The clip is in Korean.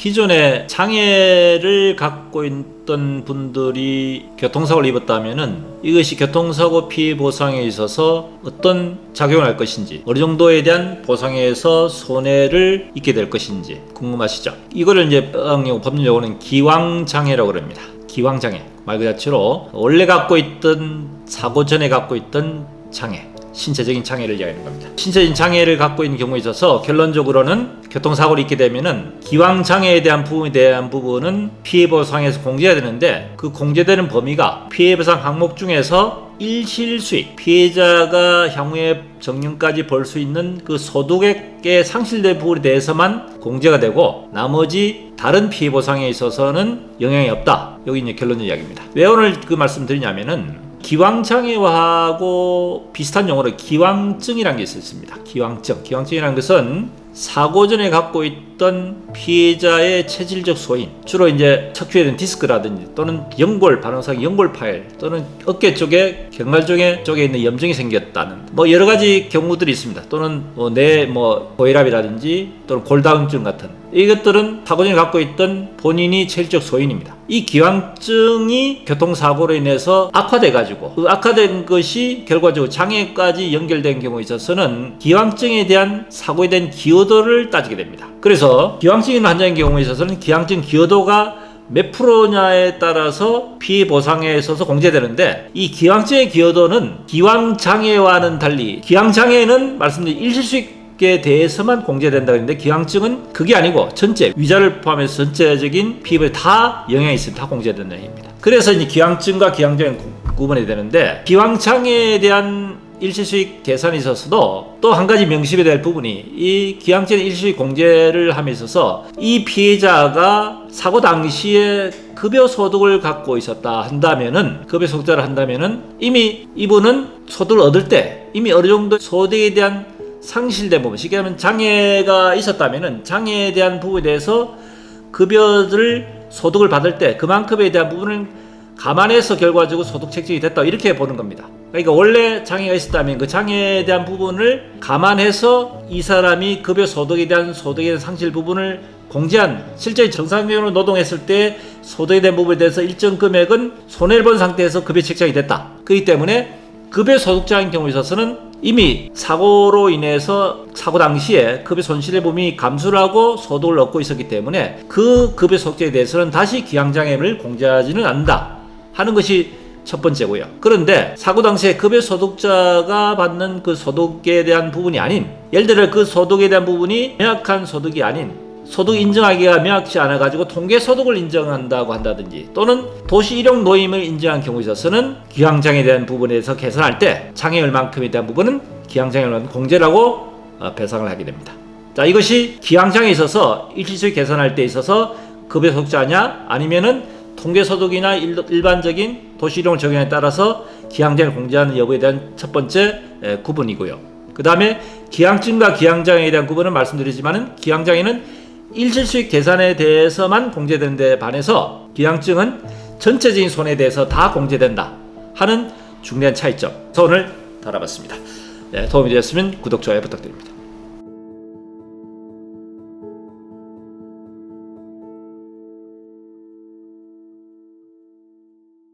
기존에 장애를 갖고 있던 분들이 교통사고를 입었다면은 이것이 교통사고 피해 보상에 있어서 어떤 작용을 할 것인지, 어느 정도에 대한 보상에서 손해를 입게 될 것인지 궁금하시죠? 이거를 이제 법률용어는 기왕장애라고 합니다. 기왕장애, 말 그대로 원래 갖고 있던, 사고 전에 갖고 있던 장애, 신체적인 장애를 이야기하는 겁니다. 신체적인 장애를 갖고 있는 경우에 있어서 결론적으로는 교통사고를 입게 되면은 기왕장애에 대한 부분은 피해보상에서 공제해야 되는데, 그 공제되는 범위가 피해보상 항목 중에서 일실수익, 피해자가 향후에 정년까지 벌 수 있는 그 소득액의 상실된 부분에 대해서만 공제가 되고, 나머지 다른 피해보상에 있어서는 영향이 없다. 여기 이제 결론적 이야기입니다. 왜 오늘 그 말씀 드리냐면은, 기왕장애하고 비슷한 용어로 기왕증이라는 게 있습니다. 기왕증이라는 것은 사고 전에 갖고 있던 피해자의 체질적 소인, 주로 이제 척추에 있는 디스크라든지 또는 연골, 발원상 연골 파열, 또는 어깨 쪽에, 경관 쪽에 있는 염증이 생겼다는 여러 가지 경우들이 있습니다. 또는 뇌 고혈압이라든지 또는 골다공증 같은, 이것들은 사고 전에 갖고 있던 본인이 체질적 소인입니다. 이 기왕증이 교통사고로 인해서 악화돼가지고, 그 악화된 것이 결과적으로 장애까지 연결된 경우에 있어서는 기왕증에 대한 사고에 대한 기여도를 따지게 됩니다. 그래서 기왕증이 있는 환자의 경우에 있어서는 기왕증 기여도가 몇 프로냐에 따라서 피해 보상에 있어서 공제되는데, 이 기왕증의 기여도는 기왕장애와는 달리, 기왕장애는 말씀드린 일실수익에 대해서만 공제된다 그랬는데, 기왕증은 그게 아니고 전체, 위자를 포함해서 전체적인 피부에 다 영향이 있습니다. 다 공제된다는 얘기입니다. 그래서 이제 기왕증과 기왕장애는 구분이 되는데, 기왕장애에 대한 일시수익 계산에 있어서도 또 한 가지 명심해야 될 부분이, 이 기왕증 일시수익 공제를 함에 있어서 이 피해자가 사고 당시에 급여 소득을 갖고 있었다 한다면은, 급여 소득자를 한다면은 이미 이분은 소득을 얻을 때 이미 어느 정도 소득에 대한 상실된 부분, 쉽게 하면 장애가 있었다면은 장애에 대한 부분에 대해서 급여를 소득을 받을 때 그만큼에 대한 부분을 감안해서 결과적으로 소득 책정이 됐다, 이렇게 보는 겁니다. 그러니까 원래 장애가 있었다면 그 장애에 대한 부분을 감안해서 이 사람이 급여 소득에 대한 상실 부분을 공제한, 실제 정상적으로 노동했을 때 소득에 대한 부분에 대해서 일정 금액은 손해를 본 상태에서 급여 책정이 됐다. 그렇기 때문에 급여 소득자인 경우에 있어서는 이미 사고로 인해서 사고 당시에 급여 손실의 범위 감수를 하고 소득을 얻고 있었기 때문에 그 급여 소득자에 대해서는 다시 기왕장애를 공제하지는 않는다 하는 것이 첫 번째고요. 그런데 사고 당시에 급여 소득자가 받는 그 소득에 대한 부분이 아닌, 예를 들어 그 소득에 대한 부분이 명확한 소득이 아닌, 소득 인정하기가 명확치 않아 가지고 통계 소득을 인정한다고 한다든지, 또는 도시 일용 노임을 인정한 경우에 있어서는 기왕장애에 대한 부분에서 계산할 때 장애 얼만큼에 대한 부분은 기왕장애를 공제라고 배상을 하게 됩니다. 자, 이것이 기왕장애에 있어서 일시수익 계산할 때 있어서 급여 소득자냐 아니면은 통계소득이나 일반적인 도시이용을 적용에 따라서 기왕장애를 공제하는 여부에 대한 첫 번째 구분이고요. 그 다음에 기왕증과 기왕장애에 대한 구분은 말씀드리지만은, 기왕장애는 일실수익 계산에 대해서만 공제되는 데 반해서 기왕증은 전체적인 손해에 대해서 다 공제된다 하는 중대한 차이점, 오늘 다뤄봤습니다. 도움이 되셨으면 구독, 좋아요 부탁드립니다.